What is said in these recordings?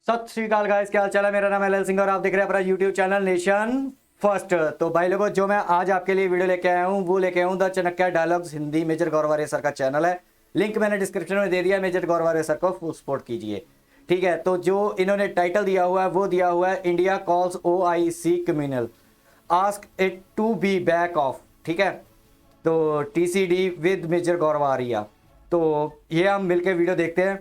सत श्री अकाल गाइस, क्या हाल चाल है। मेरा नाम है एल सिंह और आप देख रहे हैं अपना यूट्यूब चैनल नेशन फर्स्ट। तो भाई लोगों, जो मैं आज आपके लिए वीडियो लेके आया हूँ वो लेके आया हूँ the Chanakya dialogues Hindi. Major Gaurav Arya sir का चैनल है, लिंक मैंने डिस्क्रिप्शन में दे दिया। मेजर गौरवारे सर को फुल सपोर्ट कीजिए, ठीक है। तो जो इन्होंने टाइटल दिया हुआ है वो दिया हुआ है India calls OIC criminal, ask it to be back off, ठीक है। तो TCD विद मेजर गौरवारिया। तो ये हम मिलकर वीडियो देखते हैं।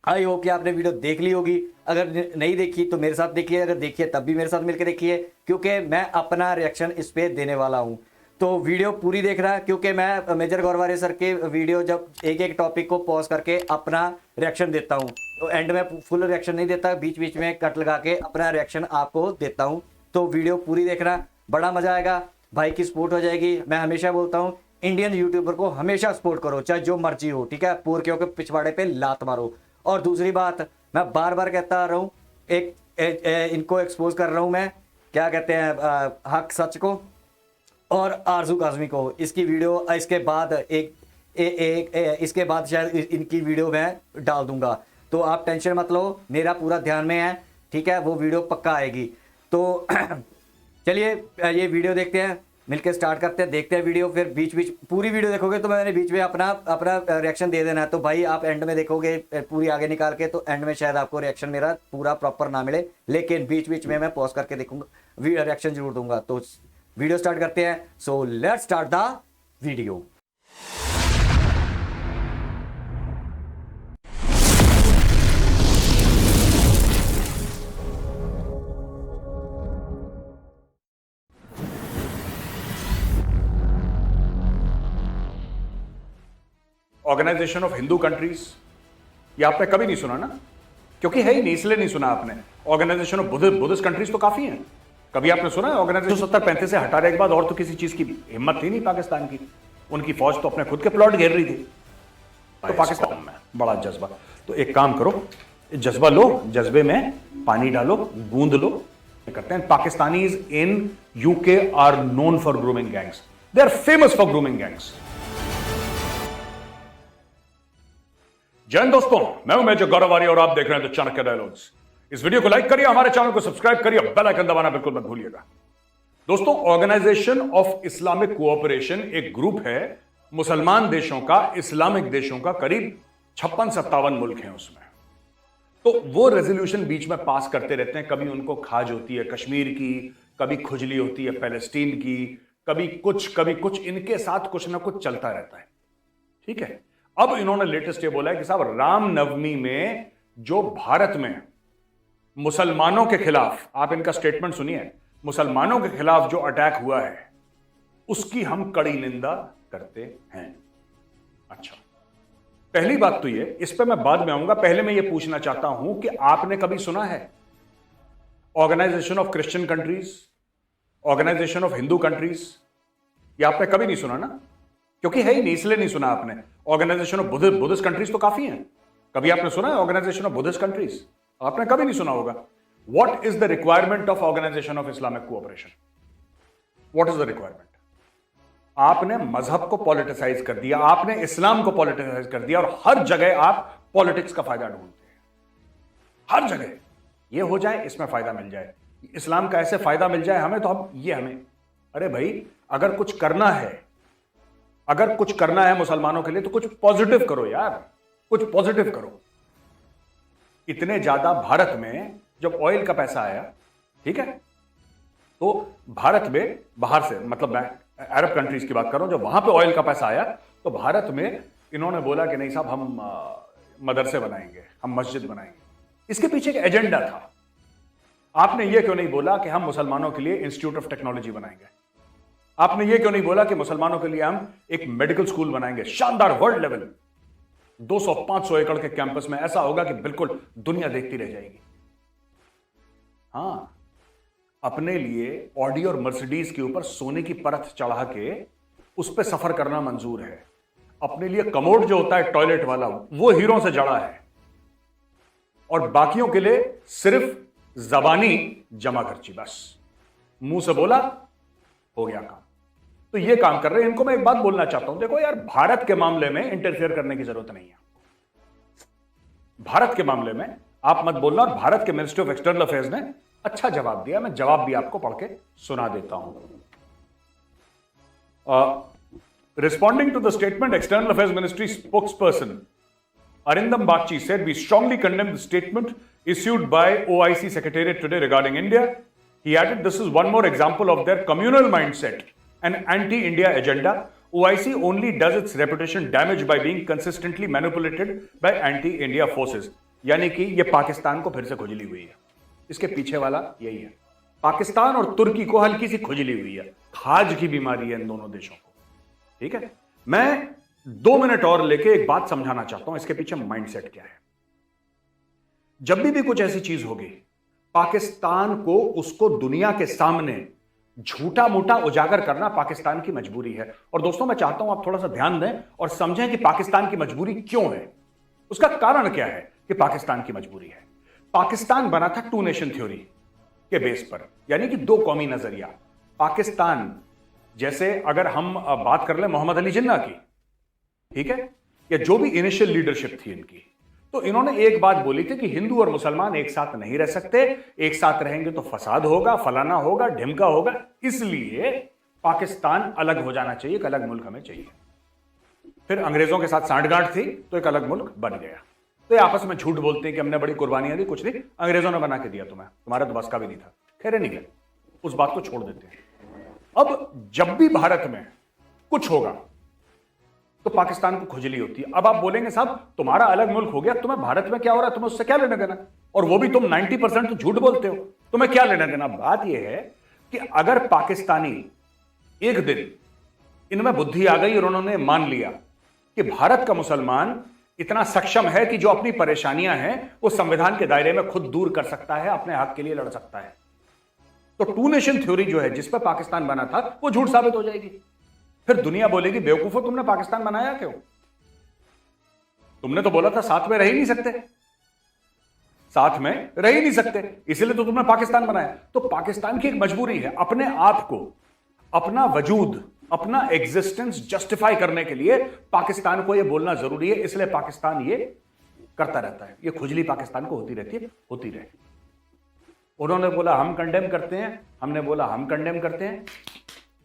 आई होप कि आपने वीडियो देख ली होगी। अगर नहीं देखी तो मेरे साथ देखिए, अगर देखिए तब भी मेरे साथ मिलकर देखिए, क्योंकि मैं अपना रिएक्शन इस पे देने वाला हूँ। तो वीडियो पूरी देखना, क्योंकि मैं मेजर गौरवारे सर के वीडियो जब एक एक टॉपिक को पॉज करके अपना रिएक्शन देता हूँ, तो एंड में फुल रिएक्शन नहीं देता, बीच बीच में कट लगा के अपना रिएक्शन आपको देता हूँ। तो वीडियो पूरी देखना, बड़ा मजा आएगा, भाई की सपोर्ट हो जाएगी। मैं हमेशा बोलता हूँ इंडियन यूट्यूबर को हमेशा सपोर्ट करो, चाहे जो मर्जी हो, ठीक है। पुरखियों के पिछवाड़े पे लात मारो। और दूसरी बात, मैं बार बार कहता आ रहा हूँ, इनको एक्सपोज कर रहा हूँ मैं, क्या कहते हैं, हक सच को और आरजू काजमी को। इसकी वीडियो इसके बाद इसके बाद शायद इनकी वीडियो मैं डाल दूंगा। तो आप टेंशन मत लो, मेरा पूरा ध्यान में है, ठीक है। वो वीडियो पक्का आएगी। तो चलिए ये वीडियो देखते हैं, मिलके स्टार्ट करते हैं, देखते हैं वीडियो। फिर बीच बीच पूरी वीडियो देखोगे तो मैंने बीच में अपना रिएक्शन दे देना है। तो भाई आप एंड में देखोगे पूरी आगे निकाल के, तो एंड में शायद आपको रिएक्शन मेरा पूरा प्रॉपर ना मिले, लेकिन बीच बीच में मैं पॉज करके देखूंगा, रिएक्शन जरूर दूंगा। तो वीडियो स्टार्ट करते हैं। So let's start the video. Organization of Hindu countries, ये आपने कभी नहीं सुना ना, क्योंकि है ही नहीं, इसलिए नहीं सुना आपने। ऑर्गेनाइजेशन ऑफ बुद्धिस्ट कंट्रीज तो काफी हैं, कभी आपने सुना है? ऑर्गेनाइजेशन 70-35 से हटाने के बाद और तो किसी चीज की हिम्मत थी नहीं पाकिस्तान की। उनकी फौज तो अपने खुद के प्लॉट घेर रही थी। तो पाकिस्तान में बड़ा जज्बा। तो एक काम करो, जज्बा लो, जज्बे में पानी डालो, गूंद लो। करते हैं Pakistanis in UK are known for grooming gangs, they are famous for grooming gangs. जय हिंद दोस्तों, मैं हूं मेजर गौरवारी और आप देख रहे हैं द चाणक्य डायलॉग्स। इस वीडियो को लाइक करिए, हमारे चैनल को सब्सक्राइब करिए, बेल आइकन दबाना बिल्कुल मत भूलिएगा। दोस्तों, ऑर्गेनाइजेशन ऑफ इस्लामिक कोऑपरेशन एक ग्रुप है मुसलमान देशों का, इस्लामिक देशों का, करीब 56-57 मुल्क हैं उसमें। तो वो रेजोल्यूशन बीच में पास करते रहते हैं। कभी उनको खाज होती है कश्मीर की, कभी खुजली होती है पैलेस्टीन की, कभी कुछ, इनके साथ कुछ ना कुछ चलता रहता है, ठीक है। अब इन्होंने लेटेस्ट ये बोला है कि साहब, रामनवमी में जो भारत में मुसलमानों के खिलाफ, आप इनका स्टेटमेंट सुनिए, मुसलमानों के खिलाफ जो अटैक हुआ है उसकी हम कड़ी निंदा करते हैं। अच्छा, पहली बात तो ये, इस पे मैं बाद में आऊंगा, पहले मैं ये पूछना चाहता हूं कि आपने कभी सुना है organization of Christian countries, organization of Hindu countries? ये आपने कभी नहीं सुना ना, क्योंकि है ही नहीं, इसलिए नहीं सुना आपने। ऑर्गेनाइजेशन ऑफ बुद्धिस्ट कंट्रीज तो काफी हैं, कभी आपने सुना है ऑर्गेनाइजेशन ऑफ बुद्धिस्ट कंट्रीज? आपने कभी नहीं सुना होगा। What is the requirement of organization of Islamic cooperation? What is the requirement? आपने मजहब को पॉलिटिसाइज कर दिया, आपने इस्लाम को पॉलिटिसाइज कर दिया, और हर जगह आप पॉलिटिक्स का फायदा ढूंढते हैं। हर जगह ये हो जाए, इसमें फायदा मिल जाए, इस्लाम का ऐसे फायदा मिल जाए हमें, तो हम ये हमें, अरे भाई, अगर कुछ करना है, अगर कुछ करना है मुसलमानों के लिए, तो कुछ पॉजिटिव करो यार, कुछ पॉजिटिव करो। इतने ज्यादा भारत में जब ऑयल का पैसा आया, ठीक है, तो भारत में बाहर से, मतलब मैं अरब कंट्रीज की बात कर रहा हूं, जब वहां पे ऑयल का पैसा आया तो भारत में इन्होंने बोला कि नहीं साहब, हम मदरसे बनाएंगे, हम मस्जिद बनाएंगे। इसके पीछे एक एजेंडा था। आपने ये क्यों नहीं बोला कि हम मुसलमानों के लिए इंस्टीट्यूट ऑफ टेक्नोलॉजी बनाएंगे? आपने ये क्यों नहीं बोला कि मुसलमानों के लिए हम एक मेडिकल स्कूल बनाएंगे, शानदार, वर्ल्ड लेवल, 200-500 एकड़ के कैंपस में, ऐसा होगा कि बिल्कुल दुनिया देखती रह जाएगी। हां, अपने लिए ऑडी और मर्सिडीज के ऊपर सोने की परत चढ़ा के उस पर सफर करना मंजूर है। अपने लिए कमोड जो होता है टॉयलेट वाला, वो हीरो से जड़ा है, और बाकियों के लिए सिर्फ जबानी जमा खर्ची, बस मुंह से बोला हो गया काम। तो ये काम कर रहे हैं। इनको मैं एक बात बोलना चाहता हूं, देखो यार, भारत के मामले में इंटरफेयर करने की जरूरत नहीं है। भारत के मामले में आप मत बोलना। और भारत के मिनिस्ट्री ऑफ एक्सटर्नल अफेयर्स ने अच्छा जवाब दिया, मैं जवाब भी आपको पढ़ के सुना देता हूं। Responding to the statement, external affairs ministry spokesperson Arindam Bagchi said, "We strongly condemn the statement issued by OIC Secretariat today regarding India." He added, "This is one more example of their communal mindset and anti-India agenda. OIC only does its reputation damage by being consistently manipulated by anti-India forces." यानी कि ये पाकिस्तान को फिर से खुजली हुई है। इसके पीछे वाला यही है। पाकिस्तान और तुर्की को हल्की सी खुजली हुई है, खाज की बीमारी है इन दोनों देशों को। ठीक है, मैं 2 मिनट और लेके एक बात समझाना चाहता हूं, इसके पीछे माइंडसेट क्या है। जब भी कुछ ऐसी चीज होगी, पाकिस्तान को उसको दुनिया के सामने झूठा मूठा उजागर करना पाकिस्तान की मजबूरी है। और दोस्तों, मैं चाहता हूं आप थोड़ा सा ध्यान दें और समझें कि पाकिस्तान की मजबूरी क्यों है, उसका कारण क्या है कि पाकिस्तान की मजबूरी है। पाकिस्तान बना था 2 नेशन थ्योरी के बेस पर, यानी कि 2 कौमी नजरिया। पाकिस्तान जैसे अगर हम बात कर लें मोहम्मद अली जिन्ना की, ठीक है, या जो भी इनिशियल लीडरशिप थी इनकी, तो इन्होंने एक बात बोली थी कि हिंदू और मुसलमान एक साथ नहीं रह सकते, एक साथ रहेंगे तो फसाद होगा, फलाना होगा, ढिमका होगा, इसलिए पाकिस्तान अलग हो जाना चाहिए, एक अलग मुल्क हमें चाहिए। फिर अंग्रेजों के साथ सांठगांठ थी तो एक अलग मुल्क बन गया। तो ये आपस में झूठ बोलते हैं कि हमने बड़ी कुर्बानियां दी, कुछ नहीं, अंग्रेजों ने बना के दिया तुम्हें, तुम्हारे तो बस का भी नहीं था। खैर नहीं गए, उस बात को छोड़ देते हैं। अब जब भी भारत में कुछ होगा तो पाकिस्तान को खुजली होती है। अब आप बोलेंगे साहब तुम्हारा अलग मुल्क हो गया, तुम्हें भारत में क्या हो रहा है, तुम्हें उससे क्या लेना देना, और वो भी तुम 90% तो झूठ बोलते हो, तुम्हें क्या लेना देना। बात यह है कि अगर पाकिस्तानी एक दिन इनमें बुद्धि आ गई और उन्होंने मान लिया कि भारत का मुसलमान इतना सक्षम है कि जो अपनी परेशानियां हैं वो संविधान के दायरे में खुद दूर कर सकता है, अपने हक के लिए लड़ सकता है, तो 2 नेशन थ्योरी जो है जिस पर पाकिस्तान बना था वो झूठ साबित हो जाएगी। फिर दुनिया बोलेगी बेवकूफो तुमने पाकिस्तान बनाया क्यों, तुमने तो बोला था साथ में रह ही नहीं सकते, साथ में रह ही नहीं सकते, इसलिए तो तुमने पाकिस्तान बनाया। तो पाकिस्तान की एक मजबूरी है, अपने आप को, अपना वजूद, अपना एग्जिस्टेंस जस्टिफाई करने के लिए पाकिस्तान को यह बोलना जरूरी है, इसलिए पाकिस्तान ये करता रहता है, ये खुजली पाकिस्तान को होती रहती है, होती रहे। उन्होंने बोला हम कंडेम करते हैं, हमने बोला हम कंडेम करते हैं,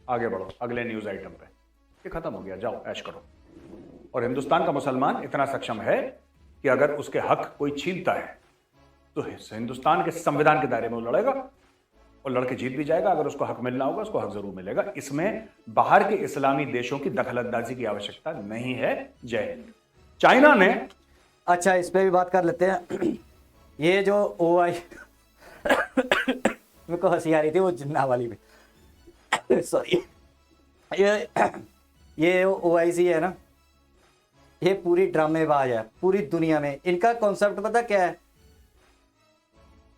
आगे बढ़ो अगले न्यूज आइटम पे, ये खत्म हो गया, जाओ ऐश करो। और हिंदुस्तान का मुसलमान इतना सक्षम है कि अगर उसके हक कोई छीनता है तो हिंदुस्तान के संविधान के दायरे में वो लड़ेगा और लड़के जीत भी जाएगा। अगर उसको हक मिलना होगा उसको हक जरूर मिलेगा। इसमें बाहर के इस्लामी देशों की दखलंदाजी की आवश्यकता नहीं है। जय हिंद। चाइना ने, अच्छा इस पे भी बात कर लेते हैं। ये जो OI मेरे को हंसी आ रही थी वो जिन्ना वाली में, सॉरी, ये OIC है ना, ये पूरी ड्रामेबाज है पूरी दुनिया में। इनका कॉन्सेप्ट पता क्या है,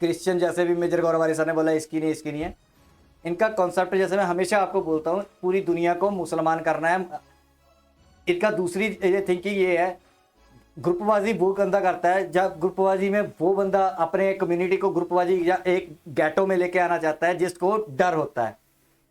क्रिश्चियन जैसे भी मेजर गौरवारी सर ने बोला इसकी नहीं है, इनका कॉन्सेप्ट जैसे मैं हमेशा आपको बोलता हूँ पूरी दुनिया को मुसलमान करना है। इनका दूसरी ये थिंकिंग ये है, ग्रुपबाजी वो बंदा करता है जब ग्रुपबाजी में वो बंदा अपने कम्युनिटी को ग्रुपबाजी या एक गैटो में लेके आना चाहता है जिसको डर होता है।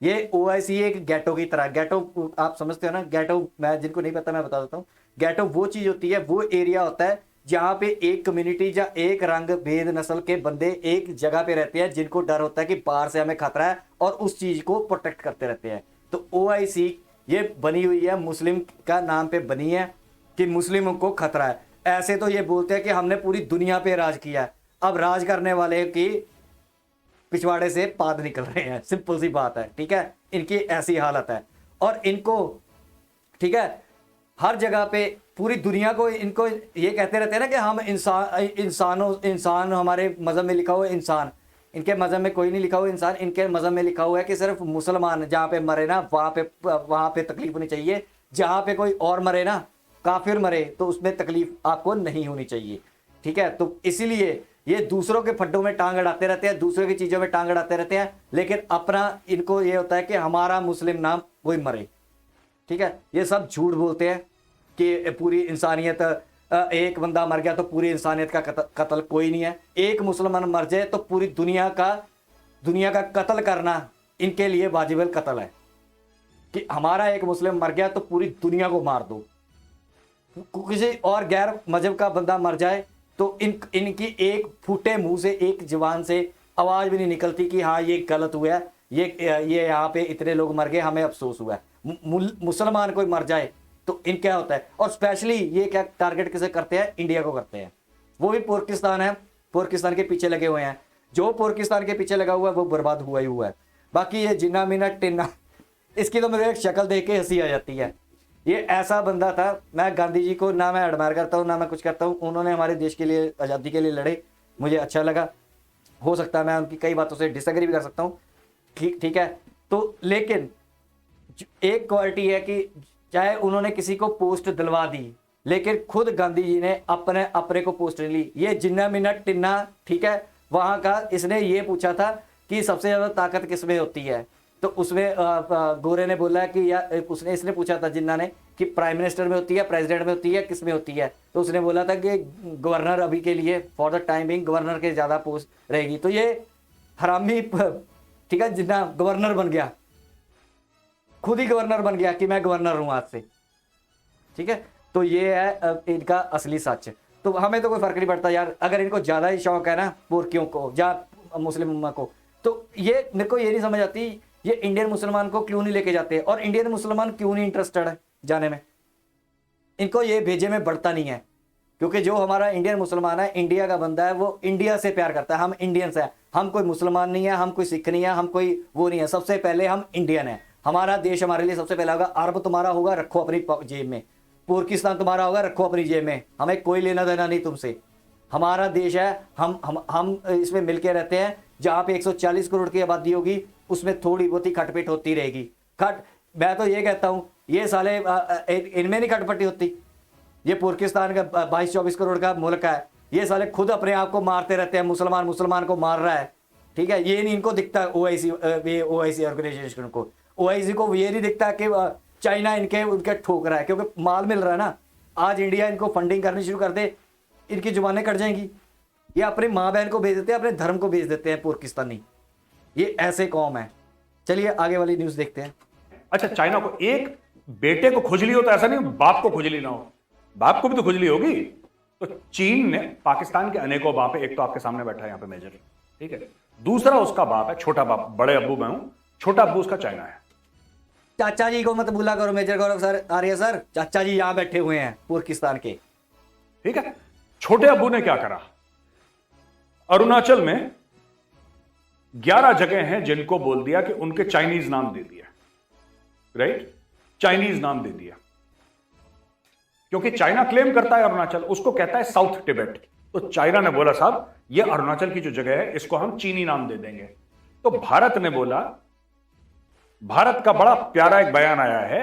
ये OIC एक गैटो की तरह, गैटो आप समझते हो ना, गैटो मैं जिनको नहीं पता मैं बता देता हूँ। गैटो वो चीज होती है, वो एरिया होता है जहां पे एक कम्युनिटी या एक रंग भेद नस्ल के बंदे एक जगह पे रहते हैं जिनको डर होता है कि बाहर से हमें खतरा है और उस चीज को प्रोटेक्ट करते रहते हैं। तो OIC ये बनी हुई है, मुस्लिम का नाम पे बनी है कि मुस्लिमों को खतरा है। ऐसे तो ये बोलते हैं कि हमने पूरी दुनिया पे राज किया है, अब राज करने वाले की पिछवाड़े से पाद निकल रहे हैं, सिंपल सी बात है। ठीक है, इनकी ऐसी हालत है और इनको, ठीक है, हर जगह पे पूरी दुनिया को इनको ये कहते रहते हैं ना कि हम इंसान हमारे मजहब में लिखा हुआ है इंसान, इनके मजहब में कोई नहीं लिखा हुआ इंसान, इनके मजहब में लिखा हुआ है कि सिर्फ मुसलमान जहाँ पे मरे ना वहाँ पे तकलीफ होनी चाहिए, जहाँ पे कोई और मरे ना, काफिर मरे तो उसमें तकलीफ आपको नहीं होनी चाहिए। ठीक है, तो इसीलिए ये दूसरों के फड्डों में टांग अड़ाते रहते हैं, दूसरों की चीज़ों में टांग अड़ाते रहते हैं, लेकिन अपना इनको ये होता है कि हमारा मुस्लिम नाम कोई मरे। ठीक है, ये सब झूठ बोलते हैं कि पूरी इंसानियत, एक बंदा मर गया तो पूरी इंसानियत का कत्ल कोई नहीं है। एक मुसलमान मर जाए तो पूरी दुनिया का कत्ल करना इनके लिए वाजिबल कत्ल है कि हमारा एक मुस्लिम मर गया तो पूरी दुनिया को मार दो। किसी और गैर मजहब का बंदा मर जाए तो इनकी एक फूटे मुंह से, एक जुबान से आवाज भी नहीं निकलती कि हाँ ये गलत हुआ है, ये यहाँ पे इतने लोग मर गए, हमें अफसोस हुआ है। मुसलमान कोई मर जाए तो इन क्या होता है। और स्पेशली ये क्या टारगेट किसे करते हैं, इंडिया को करते हैं। वो भी पाकिस्तान है, पाकिस्तान के पीछे लगे हुए हैं। जो पाकिस्तान के पीछे लगा हुआ है वो बर्बाद हुआ ही हुआ है। बाकी ये जिन्ना मिना टिन्ना, इसकी तो मेरे एक शक्ल देख के हंसी आ जाती है। ये ऐसा बंदा था, मैं गांधी जी को ना मैं एडमायर करता हूँ ना मैं कुछ करता हूँ, उन्होंने हमारे देश के लिए, आज़ादी के लिए लड़े, मुझे अच्छा लगा। हो सकता है मैं उनकी कई बातों से डिसएग्री भी कर सकता हूँ, ठीक है। तो लेकिन एक क्वालिटी है कि चाहे उन्होंने किसी को पोस्ट दिलवा दी, लेकिन खुद गांधी जी ने अपने अपने को पोस्ट नहीं ली। ये जिन्ना मिन्ना टिन्ना, ठीक है, वहां का, इसने ये पूछा था कि सबसे ज्यादा ताकत किसमें होती है, तो उसमें गोरे ने बोला कि या इसने पूछा था जिन्ना ने कि प्राइम मिनिस्टर में होती है, प्रेसिडेंट में होती है, किस में होती है, तो उसने बोला था कि गवर्नर अभी के लिए for the time being governor के ज्यादा पोस्ट रहेगी। तो ये हरामी, ठीक है, जिन्ना गवर्नर बन गया, खुद ही गवर्नर बन गया कि मैं गवर्नर हूं आज से, ठीक है। तो ये है इनका असली सच। तो हमें तो कोई फर्क नहीं पड़ता यार, अगर इनको ज्यादा ही शौक है ना पुरखियों को या मुस्लिम उम्मा को, तो ये मेरे को ये नहीं समझ आती, ये इंडियन मुसलमान को क्यों नहीं लेके जाते, और इंडियन मुसलमान क्यों नहीं इंटरेस्टेड है जाने में। इनको ये भेजे में बढ़ता नहीं है, क्योंकि जो हमारा इंडियन मुसलमान है, इंडिया का बंदा है, वो इंडिया से प्यार करता है। हम इंडियंस हैं, हम कोई मुसलमान नहीं है, हम कोई सिख नहीं है, हम कोई वो नहीं है। सबसे पहले हम इंडियन है। हमारा देश हमारे लिए सबसे पहला होगा। अरब तुम्हारा होगा, रखो अपनी जेब में। पाकिस्तान तुम्हारा होगा, रखो अपनी जेब में। हमें कोई लेना देना नहीं तुमसे। हमारा देश है, हम इसमें मिलके रहते हैं। जहाँ पे 140 करोड़ की आबादी होगी, उसमें थोड़ी बहुत ही खटपिट होती रहेगी। मैं तो ये कहता हूँ, ये साले इनमें नहीं खटपटी होती। ये पाकिस्तान का 22-24 करोड़ का मुल्क है, ये साले खुद अपने आप को मारते रहते हैं। मुसलमान को मार रहा है, ठीक है। ये नहीं इनको दिखता ओआईसी ऑर्गेनाइजेशन को, ओआईसी को ये नहीं दिखता कि चाइना उनके ठोक रहा है, क्योंकि माल मिल रहा है ना। आज इंडिया इनको फंडिंग करनी शुरू कर दे, इनकी जुबानें कट जाएंगी। ये अपने माँ बहन को भेज देते हैं, अपने धर्म को भेज देते हैं पाकिस्तानी। ये ऐसे कौम है। चलिए आगे वाली न्यूज देखते हैं। अच्छा, चाइना को एक बेटे को खुजली हो तो ऐसा नहीं बाप को खुजली ना हो, बाप को भी तो खुजली होगी। तो चीन ने पाकिस्तान के अनेकों बाप है, एक तो आपके सामने बैठा है यहाँ पे मेजर, ठीक है। दूसरा उसका बाप है, छोटा बाप, बड़े अब्बू मैं हूं, छोटा अब्बू उसका चाइना है। चाचा जी को मत भूला करो, मेजर गौरव सर, आर्य सर, चाचा जी यहां बैठे हुए हैं पाकिस्तान के, ठीक है। छोटे अब्बू ने क्या करा, अरुणाचल में 11 जगह हैं जिनको बोल दिया कि उनके चाइनीज नाम दे दिया, राइट, चाइनीज नाम दे दिया। क्योंकि चाइना क्लेम करता है अरुणाचल, उसको कहता है साउथ टिबेट। तो चाइना ने बोला साहब ये अरुणाचल की जो जगह है इसको हम चीनी नाम दे देंगे। तो भारत ने बोला, भारत का बड़ा प्यारा एक बयान आया है,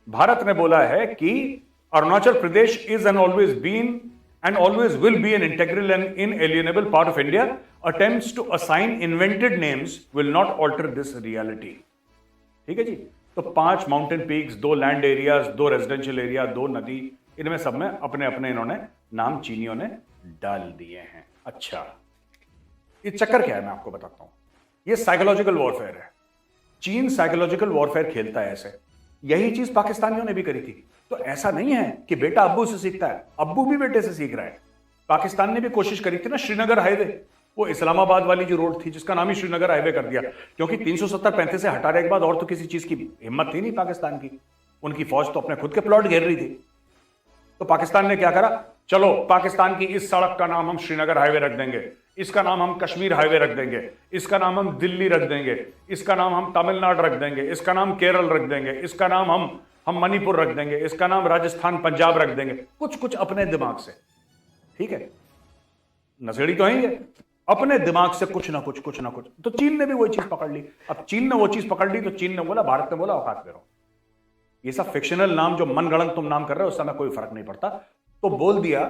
भारत ने बोला है कि Arunachal Pradesh is and always been and always will be an integral and inalienable part of India. Attempts to assign invented names will not alter this reality. ठीक है जी। तो 5 mountain peaks, 2 land areas, 2 residential area, 2 नदी, इनमें सब में अपने अपने इन्होंने नाम चीनियों ने डाल दिए हैं। अच्छा, ये चक्कर क्या है मैं आपको बताता हूं। ये साइकोलॉजिकल वॉरफेयर है। चीन साइकोलॉजिकल वॉरफेयर खेलता है ऐसे। यही चीज पाकिस्तानियों ने भी करी थी। तो ऐसा नहीं है कि बेटा अब्बू से सीखता है, अब्बू भी बेटे से सीख रहा है। पाकिस्तान ने भी कोशिश करी थी ना, श्रीनगर हाईवे, वो इस्लामाबाद वाली जो रोड थी जिसका नाम ही श्रीनगर हाईवे कर दिया, क्योंकि 370-35 से हटाने के बाद और तो किसी चीज की हिम्मत थी नहीं पाकिस्तान की। उनकी फौज तो अपने खुद के प्लॉट घेर रही थी। तो पाकिस्तान ने क्या करा, चलो पाकिस्तान की इस सड़क का नाम हम श्रीनगर हाईवे रख देंगे, इसका नाम हम कश्मीर हाईवे रख देंगे, इसका नाम हम दिल्ली रख देंगे, इसका नाम हम तमिलनाडु रख देंगे, इसका नाम केरल रख देंगे, इसका नाम हम मणिपुर रख देंगे, इसका नाम राजस्थान पंजाब रख देंगे। कुछ कुछ अपने दिमाग से, ठीक है, नशेड़ी तो है ये, अपने दिमाग से कुछ ना कुछ। तो चीन ने भी वही चीज पकड़ ली। अब चीन ने वो चीज पकड़ ली तो चीन ने बोला, भारत ने बोला औकात में रहो। ये सब फिक्शनल नाम जो मनगढ़ंत तुम नाम कर रहे हो उससे हमें कोई फर्क नहीं पड़ता। तो बोल दिया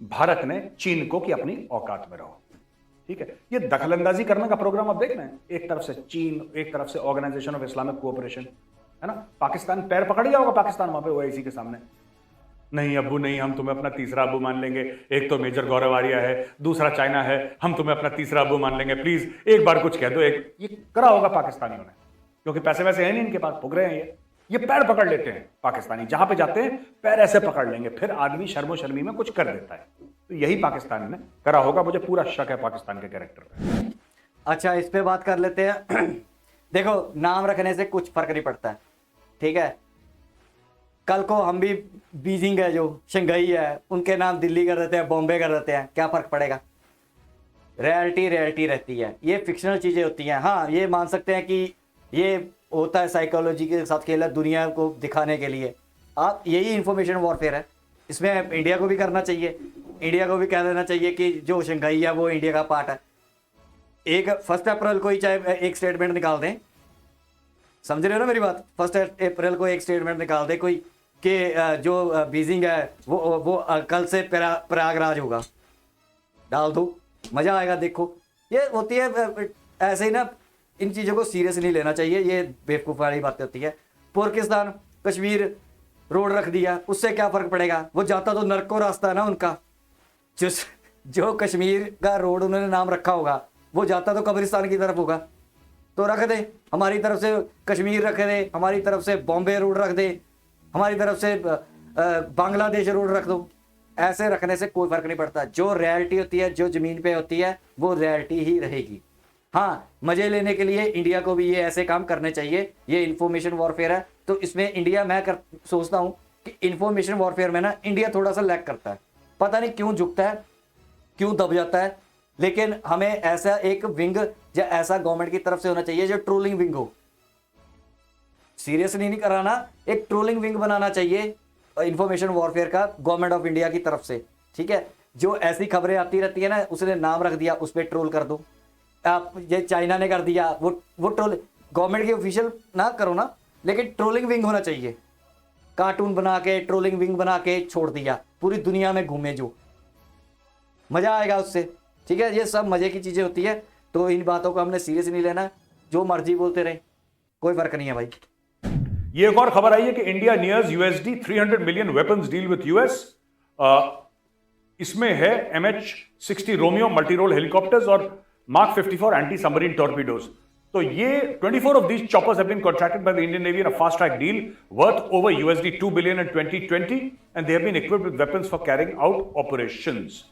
भारत ने चीन को कि अपनी औकात में रहो, ठीक है। ये दखलंदाजी करने का प्रोग्राम आप देख रहे हैं, एक तरफ से चीन, एक तरफ से ऑर्गेनाइजेशन ऑफ इस्लामिक कोऑपरेशन, है ना। पाकिस्तान पैर पकड़ गया होगा, पाकिस्तान वहां पे ओआईसी के सामने, नहीं अब्बू नहीं, हम तुम्हें अपना तीसरा अब्बू मान लेंगे। एक तो मेजर गौरव आर्या है, दूसरा चाइना है, हम तुम्हें अपना तीसरा अब्बू मान लेंगे, प्लीज एक बार कुछ कह दो। ये करा होगा पाकिस्तानियों ने, क्योंकि पैसे वैसे हैं नहीं इनके पास, भुग रहे हैं ये, ये पैर पकड़ लेते हैं पाकिस्तानी, जहां पे जाते हैं पैर ऐसे पकड़ लेंगे, फिर आदमी शर्मो शर्मी में कुछ कर देता है। तो यही पाकिस्तान ने करा होगा, मुझे पूरा शक है पाकिस्तान के कैरेक्टर पे। अच्छा, इस पे बात कर लेते हैं। देखो, नाम रखने से कुछ फर्क नहीं पड़ता है, ठीक है। कल को हम भी बीजिंग है, जो शंघाई है, उनके नाम दिल्ली कर देते हैं, बॉम्बे कर देते हैं, क्या फर्क पड़ेगा? रियलिटी रियलिटी रहती है, ये फिक्शनल चीजें होती हैं। हाँ, ये मान सकते हैं कि ये होता है साइकोलॉजी के साथ खेला, दुनिया को दिखाने के लिए। आप यही इंफॉर्मेशन वॉरफेयर है, इसमें इंडिया को भी करना चाहिए। इंडिया को भी कह देना चाहिए कि जो शंघाई है वो इंडिया का पार्ट है। 1 अप्रैल को ही चाहे एक स्टेटमेंट निकाल दें, समझ रहे हो ना मेरी बात? 1 अप्रैल को एक स्टेटमेंट निकाल दे कोई कि जो बीजिंग है वो कल से प्रयागराज होगा, डाल दो, मजा आएगा। देखो, ये होती है ऐसे ही ना, इन चीज़ों को सीरियस नहीं लेना चाहिए, ये बेवकूफ़ वाली बातें होती है। पाकिस्तान कश्मीर रोड रख दिया, उससे क्या फ़र्क पड़ेगा? वो जाता तो नर्क को रास्ता है ना उनका। जो कश्मीर का रोड उन्होंने नाम रखा होगा, वो जाता तो कब्रिस्तान की तरफ होगा। तो रख दे, हमारी तरफ से कश्मीर रख दे, हमारी तरफ से बॉम्बे रोड रख दे, हमारी तरफ से बांग्लादेश रोड रख दो। ऐसे रखने से कोई फर्क नहीं पड़ता। जो रियलिटी होती है, जो जमीन पे होती है, वो रियलिटी ही रहेगी। हाँ, मजे लेने के लिए इंडिया को भी ये ऐसे काम करने चाहिए। ये इंफॉर्मेशन वॉरफेयर है, तो इसमें इंडिया, सोचता हूँ कि इंफॉर्मेशन वॉरफेयर में ना इंडिया थोड़ा सा लैग करता है। पता नहीं क्यों झुकता है, क्यों दब जाता है। लेकिन हमें ऐसा एक विंग या ऐसा गवर्नमेंट की तरफ से होना चाहिए जो ट्रोलिंग विंग हो। सीरियसली नहीं कराना, एक ट्रोलिंग विंग बनाना चाहिए इंफॉर्मेशन वॉरफेयर का गवर्नमेंट ऑफ इंडिया की तरफ से, ठीक है। जो ऐसी खबरें आती रहती है ना, उसने नाम रख दिया, उस पर ट्रोल कर दो। आप ये चाइना ने कर दिया, वो ट्रोल गवर्नमेंट की ऑफिशियल ना करो ना, लेकिन ट्रोलिंग विंग होना चाहिए। कार्टून बना के ट्रोलिंग विंग बना के छोड़ दिया, पूरी दुनिया में घूमे, जो मजा आएगा उससे, ठीक है। ये सब मजे की चीजें होती है, तो इन बातों को हमने सीरियस नहीं लेना। जो मर्जी बोलते रहे, कोई फर्क नहीं है भाई। ये एक और खबर आई है कि India nears USD 300 million weapons deal with US। इसमें है MH-60 Romeo multi role helicopters और Mark 54 एंटी सबमरीन टॉर्पीडोज। तो ये 24 of these choppers have been contracted by the Indian Navy in a fast track deal worth over USD 2 billion in 2020 and they have been equipped with weapons for carrying out operations।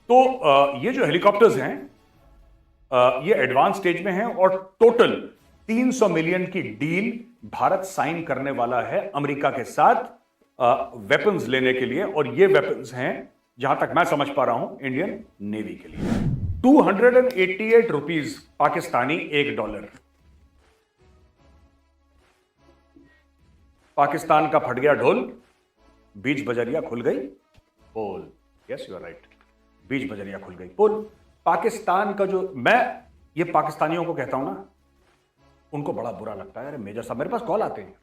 तो ये जो helicopters हैं ये advance stage में हैं और total 300 million की deal Bharat sign करने वाला है अमेरिका के साथ वेपन्स लेने के लिए। और ये वेपन्स हैं, जहां तक मैं समझ पा रहा हूं, इंडियन नेवी के लिए। 288 रुपीज पाकिस्तानी $1। पाकिस्तान का फट गया ढोल, बीच बजरिया खुल गई पोल। यस, यू आर राइट, बीच बजरिया खुल गई पोल। पाकिस्तान का जो, मैं ये पाकिस्तानियों को कहता हूं ना, उनको बड़ा बुरा लगता है। अरे मेजर साहब, मेरे पास कॉल आते हैं,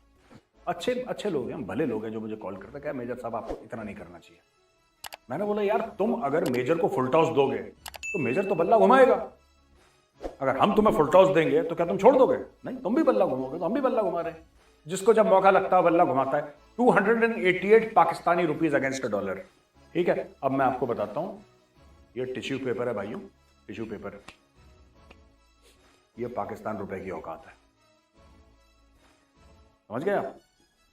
अच्छे लोग हैं, भले लोग हैं, जो मुझे कॉल करते हैं, क्या मेजर साहब आपको इतना नहीं करना चाहिए। मैंने बोला यार, तुम अगर मेजर को फुल टॉस दोगे तो मेजर तो बल्ला घुमाएगा। अगर हम तुम्हें फुल टॉस देंगे तो क्या तुम छोड़ दोगे? नहीं, तुम भी बल्ला घुमाओगे, तो हम भी बल्ला घुमा रहे हैं। जिसको जब मौका लगता है बल्ला घुमाता है। 288 पाकिस्तानी रुपीज अगेंस्ट $1, ठीक है। अब मैं आपको बताता हूं, ये टिश्यू पेपर है भाइयों, टिश्यू पेपर, ये पाकिस्तान रुपए की औकात है। समझ गए आप?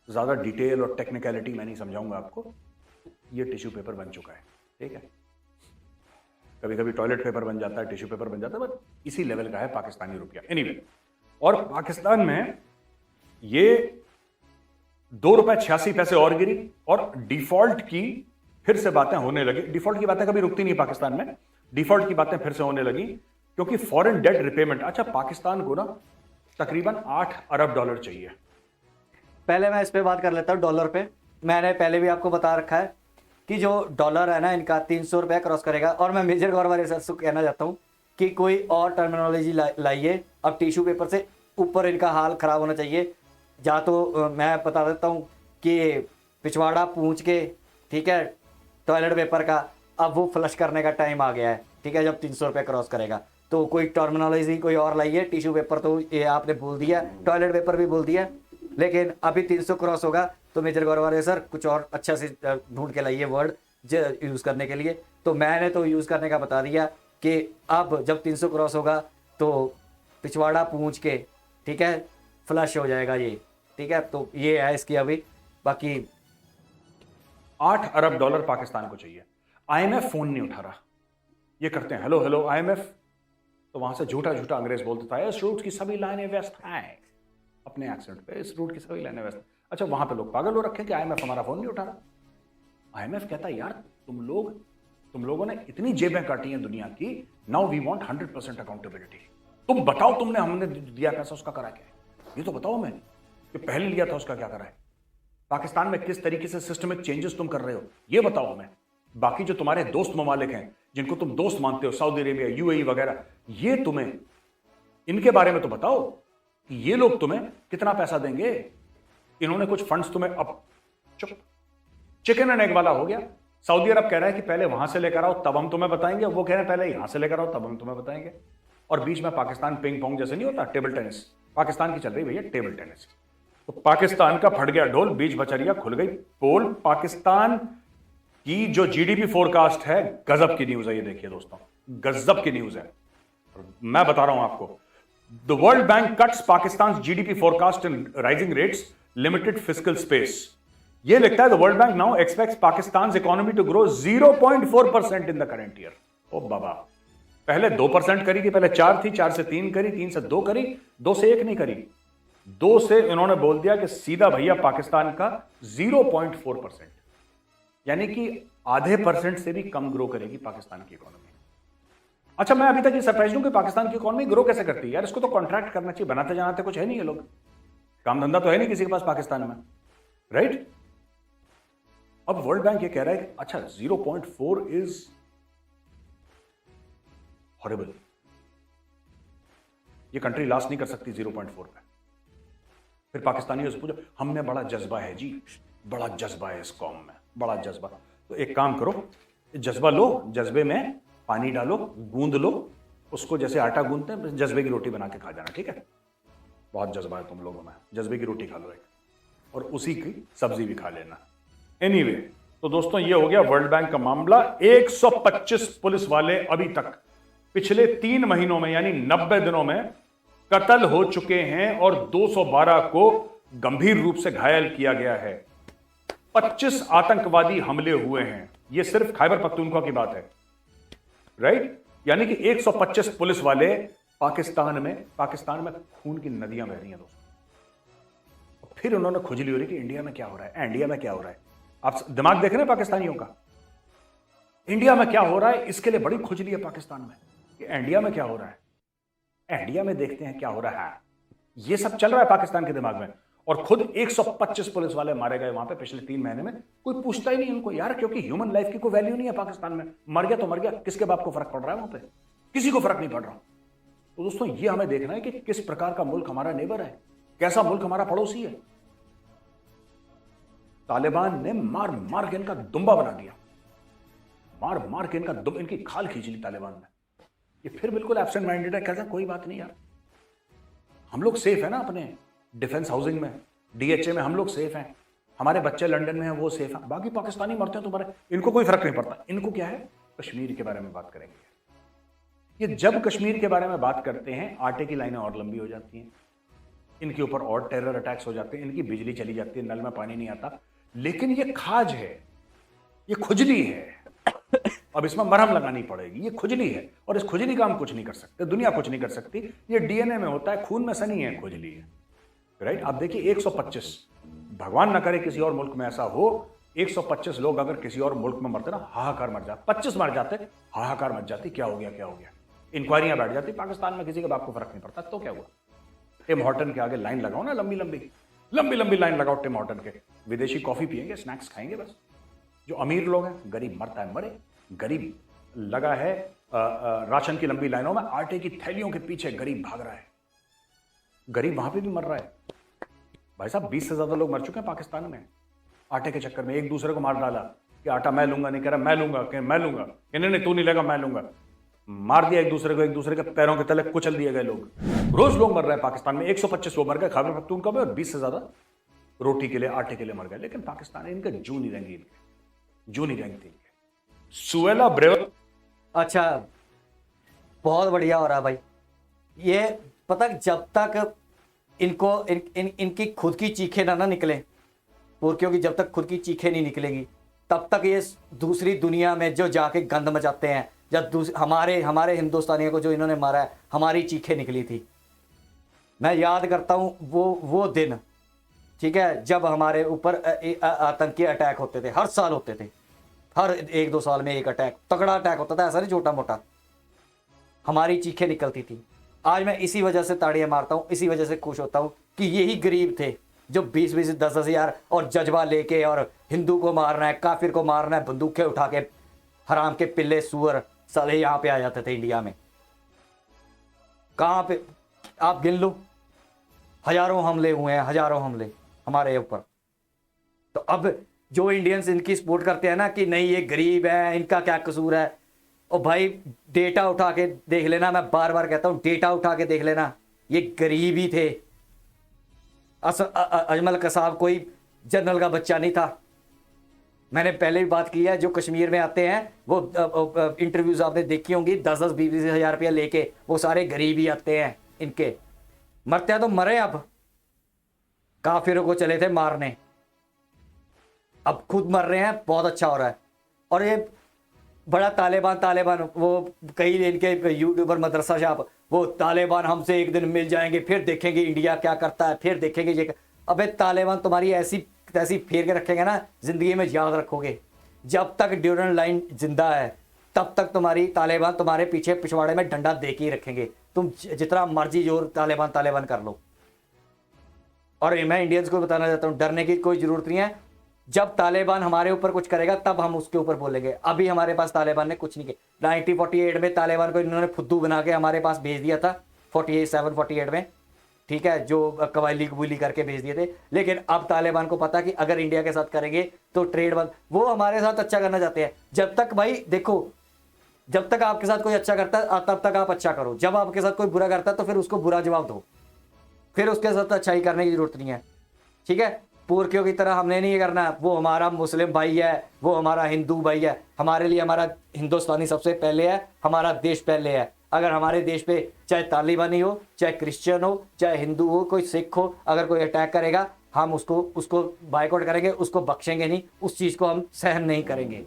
ज्यादा डिटेल और टेक्निकलिटी मैं नहीं समझाऊंगा आपको। ये टिश्यू पेपर बन चुका है, ठीक है। कभी कभी टॉयलेट पेपर बन जाता है, टिश्यू पेपर बन जाता है, बट इसी लेवल का है पाकिस्तानी रुपया। एनीवे, और पाकिस्तान में ये ₹2.86 और गिरी और डिफॉल्ट की फिर से बातें होने लगी। डिफॉल्ट की बातें कभी रुकती नहीं पाकिस्तान में, डिफॉल्ट की बातें फिर से होने लगी क्योंकि फॉरेन डेट रिपेमेंट। अच्छा, पाकिस्तान को ना तकरीबन $8 अरब चाहिए। पहले मैं इस पे बात कर लेता हूँ, डॉलर पे। मैंने पहले भी आपको बता रखा है कि जो डॉलर है ना, इनका 300 रुपये क्रॉस करेगा। और मैं मेजर गौरवारे सर से कहना चाहता हूँ कि कोई और टर्मिनोलॉजी लाइए। अब टिश्यू पेपर से ऊपर इनका हाल ख़राब होना चाहिए। या तो मैं बता देता हूँ कि पिछवाड़ा पूंछ के, ठीक है, टॉयलेट पेपर का अब वो फ्लश करने का टाइम आ गया है, ठीक है। जब 300 रुपये क्रॉस करेगा तो कोई टर्मिनोलॉजी कोई और लाइए। टिश्यू पेपर तो ये आपने बोल दिया, टॉयलेट पेपर भी बोल दिया, लेकिन अभी 300 क्रॉस होगा तो मेजर गौरवारे सर कुछ और अच्छा से ढूंढ के लाइए वर्ड यूज़ करने के लिए। तो मैंने तो यूज़ करने का बता दिया कि अब जब 300 क्रॉस होगा तो पिछवाड़ा पूंछ के, ठीक है, फ्लश हो जाएगा ये। ठीक है, तो ये है इसकी अभी। बाकी $8 अरब पाकिस्तान को चाहिए। आईएमएफ फोन नहीं उठा रहा। ये करते हैं हेलो हेलो आईएमएफ, तो वहां से झूठा झूठा अंग्रेज बोल देता है इस रूट की सभी लाइनें व्यस्त हैं, अपने एक्सेंट पे, इस रूट की सभी लाइनें व्यस्त। अच्छा, वहां पे लोग पागल हो रखे कि आईएमएफ हमारा फोन नहीं उठा रहा। आईएमएफ कहता है यार तुम लोगों ने इतनी जेबें काटी हैं दुनिया की, नाउ वी वांट 100% अकाउंटेबिलिटी। तुम बताओ, तुमने हमने दिया पैसा उसका करा क्या है, ये तो बताओ। मैं जो पहले लिया था उसका क्या करा है, पाकिस्तान में किस तरीके से सिस्टमिक चेंजेस तुम कर रहे हो, ये बताओ हमें। बाकी जो तुम्हारे दोस्त ममालिक हैं जिनको तुम दोस्त मानते हो, सऊदी अरेबिया, यूएई वगैरह, ये तुम्हें इनके बारे में तो बताओ कि ये लोग तुम्हें कितना पैसा देंगे। इन्होंने कुछ फंड्स तुम्हें, अब चुप, चिकन एंड एग वाला हो गया। सऊदी अरब कह रहा है कि पहले वहां से लेकर आओ तब हम तुम्हें बताएंगे, वो कह रहे हैं पहले यहां से लेकर आओ तब हम तुम्हें बताएंगे। और बीच में पाकिस्तान पिंग पोंग जैसे नहीं होता, टेबल टेनिस, पाकिस्तान की चल रही भैया टेबल टेनिस। तो पाकिस्तान का फट गया ढोल, बीच बचरिया, खुल गई पोल। पाकिस्तान की जो जीडीपी फोरकास्ट है, गजब की न्यूज है ये, देखिए दोस्तों, गजब की न्यूज है। मैं बता रहा हूं आपको, the World Bank cuts Pakistan GDP forecast in rising rates, limited fiscal space. ये लिखता है the World Bank now expects Pakistan economy to grow 0.4% in the current year. ओ बाबा, पहले 2% करी थी, पहले 4 थी, 4 से 3 करी, 3 से 2 करी, 2 से 1 नहीं करी, 2 से इन्होंने बोल दिया कि सीधा भैया पाकिस्तान का 0.4%, यानी कि आधे % से भी कम ग्रो करेगी पाकिस्तान की इकोनॉमी। अच्छा, मैं अभी तक ये सरप्राइज हूं कि पाकिस्तान की इकोनॉमी ग्रो कैसे करती है यार। इसको तो कॉन्ट्रैक्ट करना चाहिए, बनाते जनाते कुछ है नहीं, ये लोग काम धंधा तो है नहीं किसी के पास पाकिस्तान में, राइट। अब वर्ल्ड बैंक ये कह रहा है कि अच्छा 0.4 इज हॉरिबल, ये कंट्री लास्ट नहीं कर सकती 0.4 पे। फिर पाकिस्तानियों से पूछो, हमने बड़ा जज्बा है जी, बड़ा जज्बा है इस कौम में, बड़ा जज्बा। तो एक काम करो, जज्बा लो, जज्बे में पानी डालो, गूंद लो उसको, जैसे आटा गूंदते हैं, जज्बे की रोटी बना के खा जाना, ठीक है। बहुत जज्बा है तुम लोगों में, जज्बे की रोटी खा लो एक, और उसी की सब्जी भी खा लेना। एनीवे, तो दोस्तों ये हो गया वर्ल्ड बैंक का मामला। 125 पुलिस वाले अभी तक पिछले 3 महीनों में, यानी 90 दिनों में कत्ल हो चुके हैं और 212 को गंभीर रूप से घायल किया गया है। 25 आतंकवादी हमले हुए हैं, यह सिर्फ खैबर पख्तूनख्वा की बात है, राइट। यानी कि 125 पुलिस वाले पाकिस्तान में खून की नदियां बह रही हैं दोस्तों। फिर उन्होंने खुजली हो रही कि इंडिया में क्या हो रहा है, इंडिया में क्या हो रहा है। आप दिमाग देख रहे हैं पाकिस्तानियों का, इंडिया में क्या हो रहा है, इसके लिए बड़ी खुजली है पाकिस्तान में कि इंडिया में क्या हो रहा है, इंडिया में देखते हैं क्या हो रहा है। यह सब चल रहा है पाकिस्तान के दिमाग में। और खुद 125 पुलिस वाले मारे गए वहां पे पिछले 3 महीने में, कोई पूछता ही नहीं उनको यार, क्योंकि ह्यूमन लाइफ की कोई वैल्यू नहीं है पाकिस्तान में। मर गया तो मर गया, किसके बाप को फर्क पड़ रहा है वहां पे, किसी को फर्क नहीं पड़ रहा। तो दोस्तों ये हमें देखना है कि किस प्रकार का मुल्क हमारा नेबर है, कैसा मुल्क हमारा पड़ोसी है। तालिबान ने मार मार के इनका दुम्बा बना दिया, मार मार के इनकी खाल खींच ली तालिबान ने। ये फिर बिल्कुल एब्सेंट माइंडेड है, कहता कोई बात नहीं यार, हम लोग सेफ है ना अपने डिफेंस हाउसिंग में, डीएचए में हम लोग सेफ हैं, हमारे बच्चे लंदन में हैं वो सेफ हैं, बाकी पाकिस्तानी मरते हैं तुम्हारे, इनको कोई फर्क नहीं पड़ता। इनको क्या है, कश्मीर के बारे में बात करेंगे। ये जब कश्मीर के बारे में बात करते हैं, आटे की लाइनें और लंबी हो जाती हैं, इनके ऊपर और टेरर अटैक्स हो जाते हैं, इनकी बिजली चली जाती है, नल में पानी नहीं आता। लेकिन ये खाज है, ये खुजली है, अब इसमें मरहम लगानी पड़ेगी। ये खुजली है और इस खुजली का हम कुछ नहीं कर सकते, दुनिया कुछ नहीं कर सकती। ये डीएनए में होता है, खून में से नहीं है, खुजली है, राइट। आप देखिए 125, भगवान ना करे किसी और मुल्क में ऐसा हो, 125 लोग अगर किसी और मुल्क में मरते ना, हाहाकार मर जाते, 25 मर जाते, हाहाकार मच जाती, क्या हो गया क्या हो गया, इंक्वायरियां बैठ जाती। पाकिस्तान में किसी के बाप को फर्क नहीं पड़ता, तो क्या हुआ। टिम हॉर्टन के आगे लाइन लगाओ ना, लंबी लंबी लाइन लगाओ टिम हॉर्टन के, विदेशी कॉफी पियेंगे, स्नैक्स खाएंगे बस। जो अमीर लोग हैं, गरीब मरता है मरे, गरीब लगा है राशन की लंबी लाइनों में, आटे की थैलियों के पीछे गरीब भाग रहा है, गरीब वहां पे भी मर रहा है। भाई साहब 20 से ज्यादा लोग मर चुके हैं पाकिस्तान में आटे के चक्कर में, एक दूसरे को मार डाला कि आटा मैं लूंगा, नहीं कह रहा मैं लूंगा, कि नहीं तू नहीं लेगा मैं लूंगा, मार दिया एक दूसरे को, एक दूसरे के पैरों के तले कुचल दिए गए लोग। रोज लोग मर रहे हैं पाकिस्तान में, 125 लोग मर गए खैबर पख्तूनख्वा में, और 20 से ज्यादा रोटी के लिए, आटे के लिए मर गए। लेकिन पाकिस्तान इनके जू नहीं रहेंगी, जू नहीं रहेंगी। सुएला ब्रेवर, अच्छा बहुत बढ़िया हो रहा है भाई। ये पता जब तक इनकी खुद की चीखें ना निकले, क्योंकि जब तक खुद की चीखें नहीं निकलेगी तब तक ये दूसरी दुनिया में जो जाके गंद मचाते हैं, जब हमारे हिंदुस्तानियों को जो इन्होंने मारा है, हमारी चीखें निकली थी। मैं याद करता हूँ वो दिन, ठीक है, जब हमारे ऊपर आतंकी अटैक होते थे, हर साल होते थे, हर 1-2 साल में एक अटैक, तगड़ा अटैक होता था, ऐसा नहीं छोटा मोटा। हमारी चीखें निकलती थी। आज मैं इसी वजह से ताड़ियां मारता हूँ, इसी वजह से खुश होता हूँ कि यही गरीब थे जो 20-20, 10-10 हजार और जज्बा लेके और हिंदू को मारना है, काफिर को मारना है, बंदूकें उठा के, हराम के पिल्ले सुअर साले यहाँ पे आ जाते थे इंडिया में। कहाँ पे आप गिन लो, हजारों हमले हुए हैं, हजारों हमले हमारे ऊपर। तो अब जो इंडियंस इनकी सपोर्ट करते हैं ना कि नहीं ये गरीब है, इनका क्या कसूर है, और भाई डेटा उठा के देख लेना, मैं बार बार कहता हूं डेटा उठा के देख लेना, ये गरीब ही थे। अजमल कसाब कोई जनरल का बच्चा नहीं था। मैंने पहले भी बात की है, जो कश्मीर में आते हैं वो इंटरव्यूज आपने देखी होंगी, 10-10, 20-20 हजार रुपया लेके, वो सारे गरीब ही आते हैं इनके। मरते हैं तो मरे, अब काफिरों को चले थे मारने, अब खुद मर रहे हैं, बहुत अच्छा हो रहा है। और ये बड़ा तालिबान वो कई इनके यूट्यूबर मदरसा शाह, वो तालिबान हमसे एक दिन मिल जाएंगे, फिर देखेंगे इंडिया क्या करता है, फिर देखेंगे ये। अबे तालिबान तुम्हारी ऐसी तैसी फेर के रखेंगे ना, जिंदगी में याद रखोगे। जब तक ड्यूरन लाइन जिंदा है तब तक तुम्हारी तालिबान तुम्हारे पीछे पिछवाड़े में डंडा दे के ही रखेंगे। तुम जितना मर्जी जोर तालिबान कर लो। और मैं इंडियंस को बताना चाहता हूं, डरने की कोई जरूरत नहीं है। जब तालिबान हमारे ऊपर कुछ करेगा तब हम उसके ऊपर बोलेंगे। अभी हमारे पास तालिबान ने कुछ नहीं किया। 1948 में तालिबान को इन्होंने फुद्दू बना के हमारे पास भेज दिया था, 48 में, ठीक है, जो कवाली कबूली करके भेज दिए थे। लेकिन अब तालिबान को पता कि अगर इंडिया के साथ करेंगे तो ट्रेड बंद, वो हमारे साथ अच्छा करना चाहते हैं। जब तक भाई देखो, जब तक आपके साथ कोई अच्छा करता है तब तक आप अच्छा करो, जब आपके साथ कोई बुरा करता है तो फिर उसको बुरा जवाब दो, फिर उसके साथ अच्छाई करने की जरूरत नहीं है, ठीक है। पुरखियों की तरह हमने नहीं करना, वो हमारा मुस्लिम भाई है, वो हमारा हिंदू भाई है, हमारे लिए हमारा हिंदुस्तानी सबसे पहले है, हमारा देश पहले है। अगर हमारे देश पे चाहे तालिबानी हो, चाहे क्रिश्चियन हो, चाहे हिंदू हो, कोई सिख हो, अगर कोई अटैक करेगा हम उसको बाइकआउट करेंगे, उसको बख्शेंगे नहीं, उस चीज़ को हम सहन नहीं करेंगे,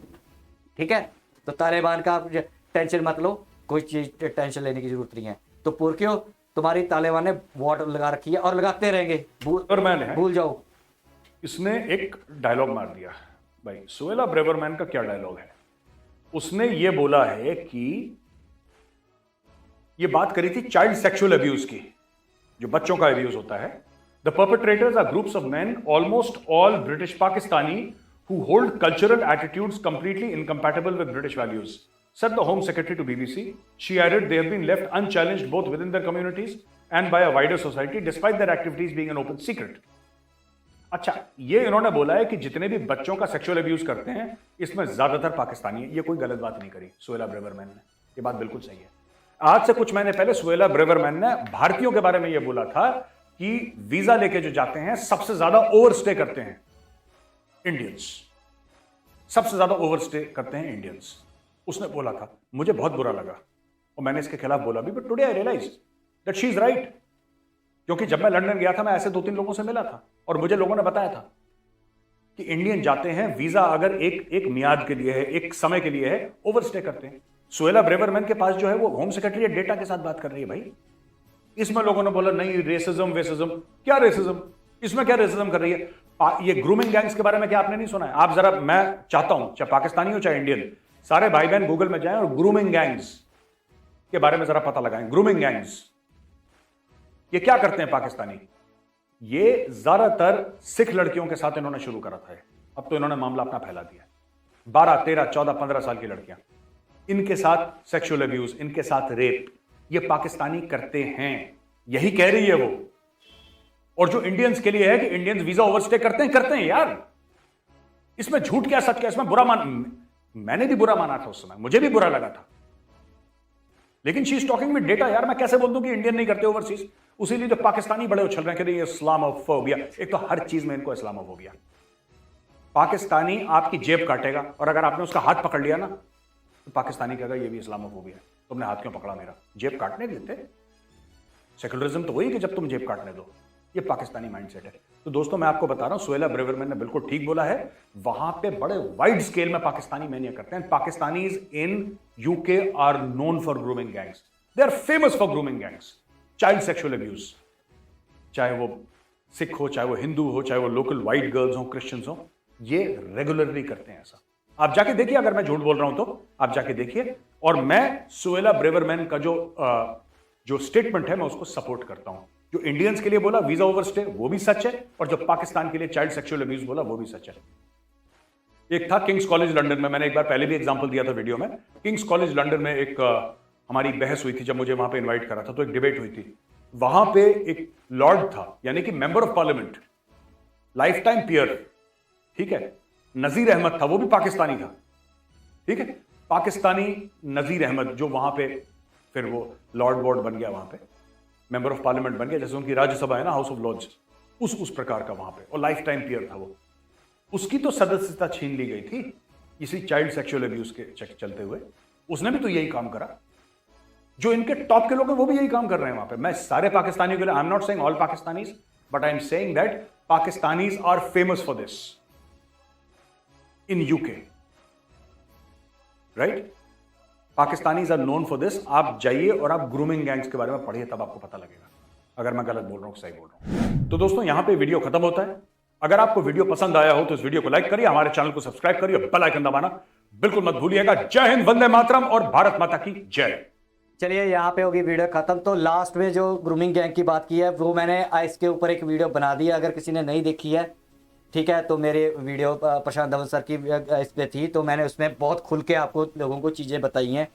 ठीक है। तो तालिबान का आप टेंशन मत लो, कोई चीज़ टेंशन लेने की जरूरत नहीं है। तो पुरखियों, तुम्हारी तालिबान ने वॉट लगा रखी है और लगाते रहेंगे, भूल जाओ। इसने एक डायलॉग मार दिया भाई, सुहेला ब्रेवरमैन का क्या डायलॉग है। उसने ये बोला है कि ये बात करी थी चाइल्ड सेक्सुअल अब्यूज की, जो बच्चों का अब्यूज होता है। The perpetrators are groups of men, almost all British Pakistani, who hold cultural attitudes completely incompatible with British values, said the Home Secretary to BBC. She added they have been left unchallenged both within their communities and by a wider society, despite their activities being an open secret. अच्छा, ये इन्होंने बोला है कि जितने भी बच्चों का सेक्सुअल अब्यूज करते हैं इसमें ज्यादातर पाकिस्तानी है। ये कोई गलत बात नहीं करी सुहेला ब्रेवरमैन ने, ये बात बिल्कुल सही है। आज से कुछ महीने पहले सुहेला ब्रेवरमैन ने भारतीयों के बारे में ये बोला था कि वीजा लेके जो जाते हैं सबसे ज्यादा ओवरस्टे करते हैं इंडियंस, सबसे ज्यादा ओवरस्टे करते हैं इंडियंस, उसने बोला था। मुझे बहुत बुरा लगा और मैंने इसके खिलाफ बोला भी, but today I realize that she is right. क्योंकि जब मैं लंदन गया था मैं ऐसे 2-3 लोगों से मिला था और मुझे लोगों ने बताया था कि इंडियन जाते हैं, वीजा अगर एक मियाद के लिए है, एक समय के लिए है, ओवरस्टे करते हैं। सुहेला ब्रेवरमैन के पास जो है वो होम सेक्रेटरी डेटा के साथ बात कर रही है भाई। इसमें लोगों ने बोला नहीं रेसिज्म वेसिज्म, क्या रेसिज्म, इसमें क्या रेसिज्म कर रही है। ये ग्रूमिंग गैंग्स के बारे में क्या आपने नहीं सुना है? आप जरा, मैं चाहता हूं चाहे पाकिस्तानी हो चाहे इंडियन, सारे भाई बहन गूगल में जाएं और ग्रूमिंग गैंग्स के बारे में जरा पता लगाएं। ग्रूमिंग गैंग्स ये क्या करते हैं पाकिस्तानी? ये ज्यादातर सिख लड़कियों के साथ इन्होंने शुरू करा था। अब तो इन्होंने मामला अपना फैला दिया। 12, 13, 14, 15 साल की लड़कियां, इनके साथ सेक्सुअल अब्यूज, इनके साथ रेप, ये पाकिस्तानी करते हैं। यही कह रही है वो। और जो इंडियंस के लिए है कि इंडियंस वीजा ओवरस्टे करते हैं यार, इसमें झूठ क्या सच क्या, इसमें बुरा मैंने भी बुरा माना था उस समय, मुझे भी बुरा लगा था। लेकिन she is talking with data यार, मैं कैसे बोल दूं कि इंडियन नहीं करते ओवरसीज। उसीलिए जो पाकिस्तानी बड़े उछल रहे हैं कि ये इस्लामोफोबिया, एक तो हर चीज में इनको इस्लामोफोबिया। पाकिस्तानी आपकी जेब काटेगा और अगर आपने उसका हाथ पकड़ लिया ना तो पाकिस्तानी कहेगा ये भी इस्लामोफोबिया है, तुमने हाथ क्यों पकड़ा मेरा? जेब काटने देते। सेक्युलरिज्म तो वही कि जब तुम जेब काटने दो। ये पाकिस्तानी माइंडसेट है। तो दोस्तों मैं आपको बता रहा हूं, सुहेला ब्रेवरमैन ने बिल्कुल ठीक बोला है। वहां पे बड़े वाइड स्केल में पाकिस्तानी मैनिया करते हैं। Pakistanis in UK are known for grooming gangs, they are famous for grooming gangs, child sexual abuse, चाहे वो सिख हो, चाहे वो हिंदू हो, चाहे वो लोकल व्हाइट गर्ल्स हो, क्रिश्चियंस हो, ये रेगुलरली करते हैं ऐसा। आप जाके देखिए, अगर मैं झूठ बोल रहा हूं तो आप जाके देखिए। और मैं सुहेला ब्रेवरमैन का जो स्टेटमेंट है मैं उसको सपोर्ट करता हूं। जो इंडियंस के लिए बोला वीजा ओवरस्टे, वो भी सच है, और जो पाकिस्तान के लिए चाइल्ड सेक्सुअल अब्यूज बोला, वो भी सच है। एक था किंग्स कॉलेज लंदन में, मैंने एक बार पहले भी एग्जांपल दिया था वीडियो में। किंग्स कॉलेज लंदन में एक हमारी बहस हुई थी, जब मुझे वहां पे इनवाइट करा था, तो एक डिबेट हुई थी। वहां पे एक लॉर्ड था, यानी कि member of parliament, life time peer, ठीक है, नजीर अहमद था, वो भी पाकिस्तानी था, ठीक है, पाकिस्तानी नजीर अहमद, जो वहां पे फिर वो लॉर्ड वॉर्ड बन गया, वहां पे मेंबर ऑफ पार्लियामेंट बन गया, जैसे उनकी राज्यसभा है ना, हाउस ऑफ लॉर्ड्स, उस प्रकार का वहां पे, और लाइफ टाइम पीयर था वो। उसकी तो सदस्यता छीन ली गई थी इसी चाइल्ड सेक्सुअल अब्यूज के चलते हुए। उसने भी तो यही काम करा। जो इनके टॉप के लोग हैं वो भी यही काम कर रहे हैं वहां पे। मैं सारे पाकिस्तानियों के लिए, I am not saying all Pakistanis, but I am saying that Pakistanis are famous for this in UK, right? Pakistanis are known for this. आप जाइए और आप ग्रूमिंग गैंग्स के बारे में पढ़िए, तब आपको पता लगेगा अगर मैं गलत बोल रहा हूं सही बोल रहा हूं। तो दोस्तों यहां पे वीडियो खत्म होता है। अगर आपको वीडियो पसंद आया हो तो इस वीडियो को लाइक करिए, हमारे चैनल को सब्सक्राइब करिए, बेल आइकन दबाना बिल्कुल मत भूलिएगा। जय हिंद, वंदे मातरम और भारत माता की जय। चलिए यहाँ पे होगी वीडियो खत्म। तो लास्ट में जो ग्रूमिंग गैंग की बात की है वो मैंने इसके ऊपर एक वीडियो बना दी है, अगर किसी ने नहीं देखी है, ठीक है, तो मेरे वीडियो प्रशांत धवन सर की इस पे थी, तो मैंने उसमें बहुत खुल के आपको लोगों को चीज़ें बताई हैं।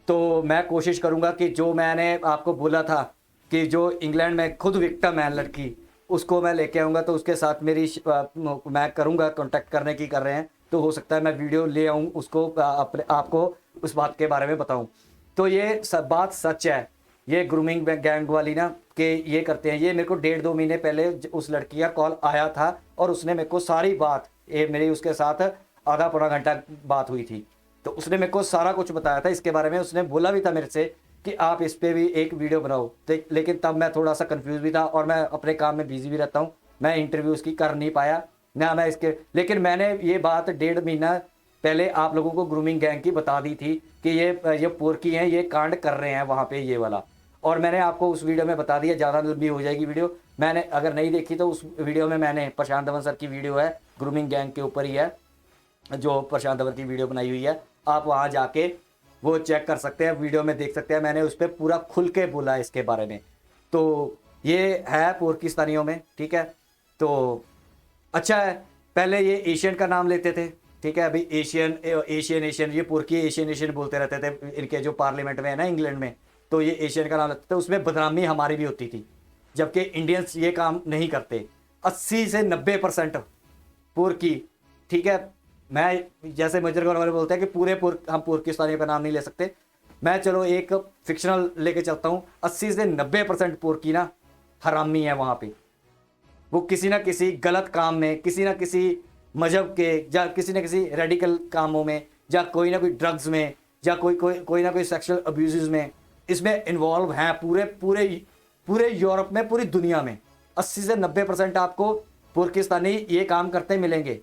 तो मैं कोशिश करूँगा कि जो मैंने आपको बोला था कि जो इंग्लैंड में खुद विक्टिम है लड़की, उसको मैं लेके आऊँगा, तो उसके साथ मेरी मैं करूँगा, कॉन्टैक्ट करने की कर रहे हैं, तो हो सकता है मैं वीडियो ले आऊँ, उसको अपने आपको उस बात के बारे में बताऊँ। तो ये सब बात सच है, ये ग्रूमिंग गैंग वाली ना कि ये करते हैं। ये मेरे को 1.5-2 महीने पहले उस लड़की का कॉल आया था और उसने मेरे को सारी बात, ये मेरी उसके साथ आधा पौना घंटा बात हुई थी, तो उसने मेरे को सारा कुछ बताया था इसके बारे में। उसने बोला भी था मेरे से कि आप इस पर भी एक वीडियो बनाओ, लेकिन तब मैं थोड़ा सा कंफ्यूज भी था और मैं अपने काम में बिजी भी रहता हूँ, मैं इंटरव्यू उसकी कर नहीं पाया ना मैं इसके। लेकिन मैंने ये बात 1.5 महीना पहले आप लोगों को ग्रूमिंग गैंग की बता दी थी कि ये पोरकी हैं, ये कांड कर रहे हैं वहाँ पे, ये वाला। और मैंने आपको उस वीडियो में बता दिया, ज़्यादा लंबी हो जाएगी वीडियो। मैंने अगर नहीं देखी तो उस वीडियो में मैंने, प्रशांत धवन सर की वीडियो है, ग्रूमिंग गैंग के ऊपर ही है, जो प्रशांत धवन की वीडियो बनाई हुई है, आप वहाँ जाके वो चेक कर सकते हैं, वीडियो में देख सकते हैं। मैंने उस पर पूरा खुल के बोला है इसके बारे में। तो ये है पोर्किस्तानियों में, ठीक है। तो अच्छा है, पहले ये एशियन का नाम लेते थे, ठीक है, अभी एशियन ये पोर्की एशियन बोलते रहते थे इनके जो पार्लियामेंट में है ना इंग्लैंड में, तो ये एशियन का नाम लेते थे। उसमें बदनामी हमारी भी होती थी, जबकि इंडियंस ये काम नहीं करते। 80 से 90% पोर्की, ठीक है। मैं जैसे मेजर गौरव बोलते हैं कि हम पोर्किस्तानियों का नाम नहीं ले सकते, मैं चलो एक फिक्शनल लेके चलता हूँ। 80 से 90% पोर्की ना हरामी है वहाँ पे। वो किसी ना किसी गलत काम में, किसी ना किसी मजहब के, या किसी न किसी रेडिकल कामों में, या कोई ना कोई ड्रग्स में, या कोई ना कोई सेक्सुअल अब्यूज़ में, इसमें इन्वॉल्व हैं पूरे यूरोप में, पूरी दुनिया में। 80 से 90% आपको पाकिस्तानी ये काम करते मिलेंगे,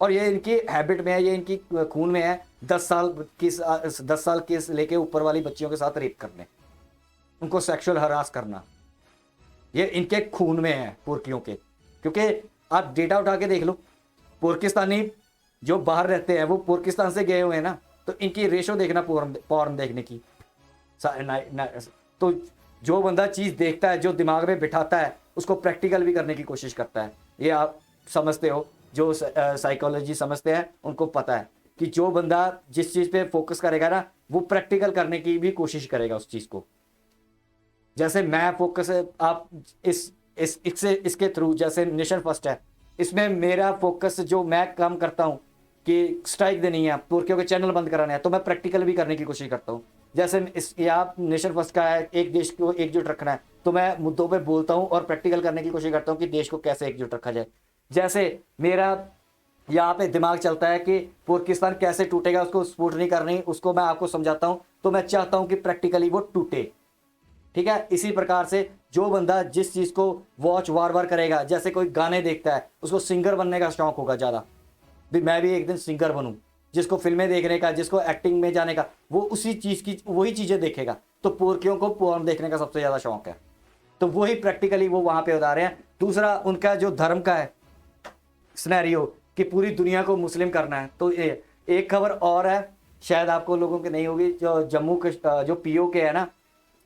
और ये इनकी हैबिट में है, ये इनकी खून में है। 10 साल के लेके ऊपर वाली बच्चियों के साथ रेप करने, उनको सेक्सुअल हरास करना, ये इनके खून में है पुर्कियों के। क्योंकि आप डेटा उठा के देख लो, पाकिस्तानी जो बाहर रहते हैं वो पाकिस्तान से गए हुए हैं ना, तो इनकी रेशो देखना पॉर्न देखने की। तो जो बंदा चीज़ देखता है, जो दिमाग में बिठाता है, उसको प्रैक्टिकल भी करने की कोशिश करता है। ये आप समझते हो, जो साइकोलॉजी समझते हैं उनको पता है कि जो बंदा जिस चीज़ पे फोकस करेगा ना, वो प्रैक्टिकल करने की भी कोशिश करेगा उस चीज़ को। जैसे मैं फोकस, आप इसके थ्रू, जैसे नेशन फर्स्ट है, इसमें मेरा फोकस जो मैं काम करता हूँ कि स्ट्राइक देनी है, तुर्कियों के चैनल बंद कराने हैं, तो मैं प्रैक्टिकल भी करने की कोशिश करता हूँ। जैसे आप नेशन फर्स्ट का है, एक देश को एकजुट रखना है, तो मैं मुद्दों पे बोलता हूँ और प्रैक्टिकल करने की कोशिश करता हूँ कि देश को कैसे एकजुट रखा जाए। जैसे मेरा यहाँ पे दिमाग चलता है कि पाकिस्तान कैसे टूटेगा, उसको सपोर्ट नहीं करनी, उसको मैं आपको समझाता हूँ, तो मैं चाहता हूँ कि प्रैक्टिकली वो टूटे, ठीक है। इसी प्रकार से जो बंदा जिस चीज़ को वॉच बार बार करेगा, जैसे कोई गाने देखता है, उसको सिंगर बनने का शौक होगा ज़्यादा, भी मैं भी एक दिन सिंगर बनूं, जिसको फिल्में देखने का, जिसको एक्टिंग में जाने का, वो उसी चीज़ की वही चीज़ें देखेगा। तो पोर्कियों को पोर्न देखने का सबसे ज़्यादा शौक है, तो वही प्रैक्टिकली वो वहाँ पे उतारे हैं। दूसरा उनका जो धर्म का है सिनेरियो कि पूरी दुनिया को मुस्लिम करना है। तो एक खबर और है, शायद आपको लोगों की नहीं होगी, जो जम्मू जो POK है ना,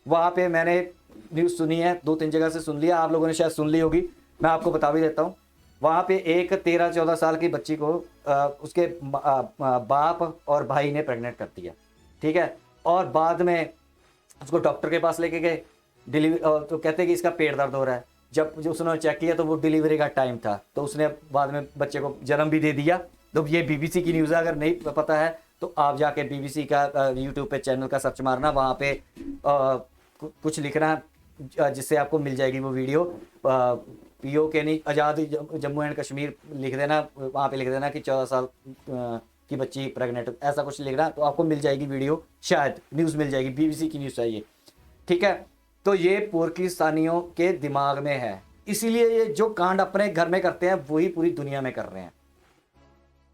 वहाँ पे मैंने न्यूज़ सुनी है, 2-3 जगह से सुन लिया, आप लोगों ने शायद सुन ली होगी, मैं आपको बता भी देता हूँ। वहाँ पे एक 13-14 साल की बच्ची को उसके बाप और भाई ने प्रेग्नेंट कर दिया, ठीक है। और बाद में उसको डॉक्टर के पास लेके गए, डिलीवरी, तो कहते हैं कि इसका पेट दर्द हो रहा है। जब जो उसने चेक किया तो वो डिलीवरी का टाइम था, तो उसने बाद में बच्चे को जन्म भी दे दिया। तो ये BBC की न्यूज़ है, अगर नहीं पता है तो आप जाके BBC का यूट्यूब पे चैनल का सर्च मारना, वहाँ पे कुछ लिखना जिससे आपको मिल जाएगी वो वीडियो। POK नहीं, आज़ाद जम्मू एंड कश्मीर लिख देना, वहाँ पे लिख देना कि 14 साल की बच्ची प्रेग्नेंट, ऐसा कुछ लिखना, तो आपको मिल जाएगी वीडियो, शायद न्यूज़ मिल जाएगी, BBC की न्यूज़ है ये, ठीक है। तो ये पाकिस्तानियों के दिमाग में है, इसीलिए ये जो कांड अपने घर में करते हैं वही पूरी दुनिया में कर रहे हैं,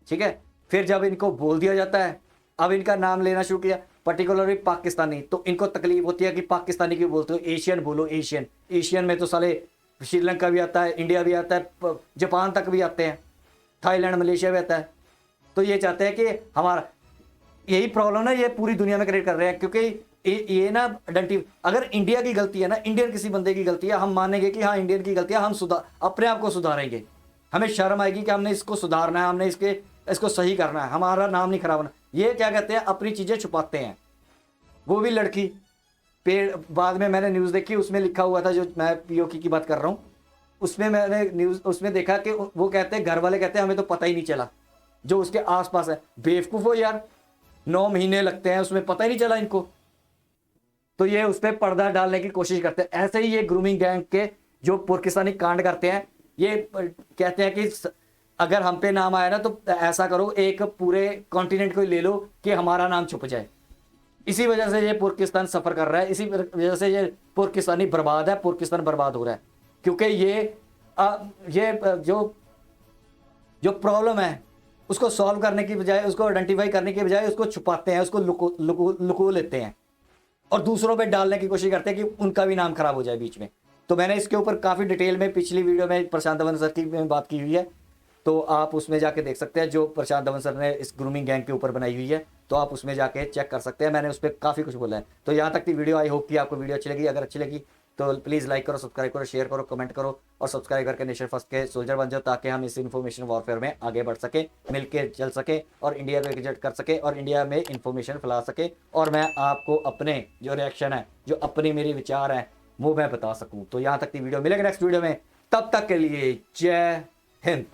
ठीक है। फिर जब इनको बोल दिया जाता है, अब इनका नाम लेना शुरू किया पर्टिकुलरली पाकिस्तानी, तो इनको तकलीफ होती है कि पाकिस्तानी क्यों बोलते हो, एशियन बोलो, एशियन। एशियन में तो साले श्रीलंका भी आता है, इंडिया भी आता है, जापान तक भी आते हैं, थाईलैंड मलेशिया भी आता है। तो ये चाहते हैं कि हमारा यही प्रॉब्लम ना ये पूरी दुनिया में क्रिएट कर रहे हैं, क्योंकि ये ना अगर इंडिया की गलती है ना, इंडियन किसी बंदे की गलती है, हम मानेंगे कि हाँ इंडियन की गलती है, हम अपने आप को सुधारेंगे, हमें शर्म आएगी कि हमने इसको सुधारना है, हमने इसको सही करना है, हमारा नाम नहीं खराब होना। ये क्या कहते हैं, अपनी चीज़ें छुपाते हैं। वो भी लड़की पेड़, बाद में मैंने न्यूज़ देखी, उसमें लिखा हुआ था, जो मैं POK की बात कर रहा हूँ, उसमें मैंने न्यूज़ उसमें देखा कि वो कहते हैं, घर वाले कहते हैं हमें तो पता ही नहीं चला, जो उसके आसपास है। बेवकूफ़ हो यार, 9 महीने लगते हैं उसमें, पता ही नहीं चला इनको। तो ये उस पर पर्दा डालने की कोशिश करते हैं। ऐसे ही ये ग्रूमिंग गैंग के जो पाकिस्तानी कांड करते हैं, ये कहते हैं कि अगर हम पे नाम आया ना तो ऐसा करो, एक पूरे कॉन्टिनेंट को ले लो कि हमारा नाम छुप जाए। इसी वजह से ये पाकिस्तान सफ़र कर रहा है, इसी वजह से ये पाकिस्तानी बर्बाद है, पाकिस्तान बर्बाद हो रहा है, क्योंकि ये जो प्रॉब्लम है उसको सॉल्व करने की बजाय, उसको आइडेंटिफाई करने की बजाय उसको छुपाते हैं, उसको लुको लेते हैं और दूसरों पे डालने की कोशिश करते हैं कि उनका भी नाम खराब हो जाए बीच में। तो मैंने इसके ऊपर काफ़ी डिटेल में पिछली वीडियो में प्रशांत धवन सर की में बात की हुई है, तो आप उसमें जाके देख सकते हैं, जो प्रशांत धवन सर ने इस ग्रूमिंग गैंग के ऊपर बनाई हुई है, तो आप उसमें जाके चेक कर सकते हैं। मैंने उस पर काफ़ी कुछ बोला है। तो यहाँ तक की वीडियो, आई होप कि आपको वीडियो अच्छी लगी। अगर अच्छी लगी तो प्लीज़ लाइक करो, सब्सक्राइब करो, शेयर करो, कमेंट करो और सब्सक्राइब करके नेशन फर्स्ट के सोल्जर बन जाओ, ताकि हम इस इन्फॉर्मेशन वॉरफेयर में आगे बढ़ सके, मिलके चल सके और इंडिया को एकजुट कर सके और इंडिया में इन्फॉर्मेशन फैला सके, और मैं आपको अपने जो रिएक्शन है, जो अपनी मेरी विचार हैं, वो मैं बता सकूँ। तो यहाँ तक की वीडियो, मिलेगा नेक्स्ट वीडियो में, तब तक के लिए जय हिंद।